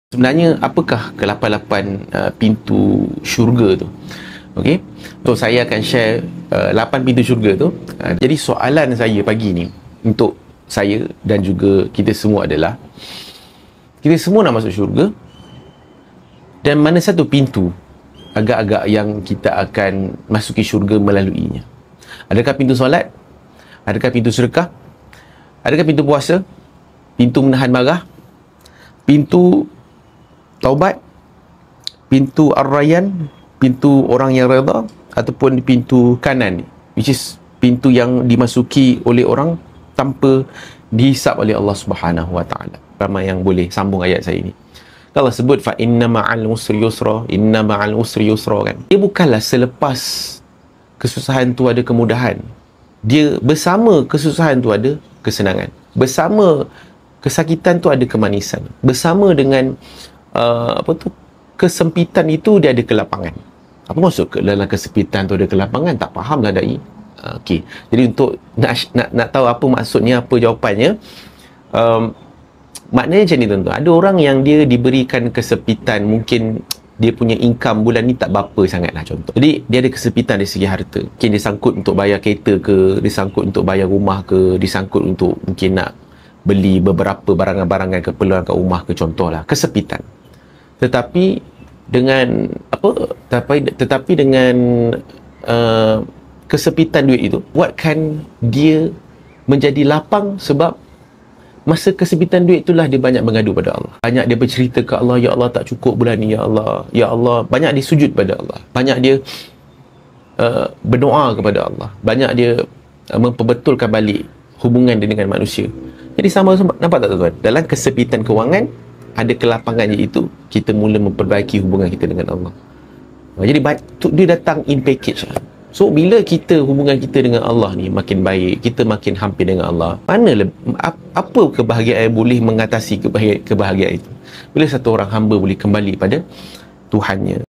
Sebenarnya apakah ke-8 pintu syurga tu? Okey. So saya akan share 8 pintu syurga tu. Jadi soalan saya pagi ni untuk saya dan juga kita semua adalah, kita semua nak masuk syurga, dan mana satu pintu agak-agak yang kita akan masuki syurga melaluinya? Adakah pintu solat? Adakah pintu sedekah? Adakah pintu puasa? Pintu menahan marah? Pintu taubat? Pintu ar-rayyan? Pintu orang yang redha? Ataupun pintu kanan, which is pintu yang dimasuki oleh orang tanpa dihisap oleh Allah Subhanahu Wa Taala. Ramai yang boleh sambung ayat saya ini. Kalau sebut fa inna ma'al usri yusra, inna ma'al usri yusra, kan, dia bukanlah selepas kesusahan tu ada kemudahan. Dia bersama kesusahan tu ada kesenangan, bersama kesakitan tu ada kemanisan, bersama dengan kesempitan itu dia ada kelapangan. Apa maksud dalam kesempitan tu ada kelapangan? Tak faham lah dai. Okey. Jadi untuk nak tahu apa maksudnya, apa jawapannya, maknanya macam ni tuan-tuan. Ada orang yang dia diberikan kesempitan, mungkin dia punya income bulan ni tak berapa sangat lah, contoh. Jadi dia ada kesempitan dari segi harta. Mungkin dia sangkut untuk bayar kereta ke, dia sangkut untuk bayar rumah ke, dia sangkut untuk mungkin nak beli beberapa barangan-barangan keperluan kat rumah ke, contohlah. Kesempitan. Tetapi dengan tetapi dengan kesempitan duit itu buatkan dia menjadi lapang, sebab masa kesempitan duit itulah dia banyak mengadu pada Allah. Banyak dia bercerita ke Allah, ya Allah tak cukup bulan ni, ya Allah, ya Allah. Banyak dia sujud pada Allah. Banyak dia berdoa kepada Allah. Banyak dia memperbetulkan balik hubungan dia dengan manusia. Jadi sama, nampak tak tuan-tuan? Dalam kesempitan kewangan ada kelapangan, iaitu kita mula memperbaiki hubungan kita dengan Allah. Jadi dia datang in package. So bila kita hubungan kita dengan Allah ni makin baik, kita makin hampir dengan Allah, apa kebahagiaan boleh mengatasi kebahagiaan itu? Bila satu orang hamba boleh kembali pada Tuhannya.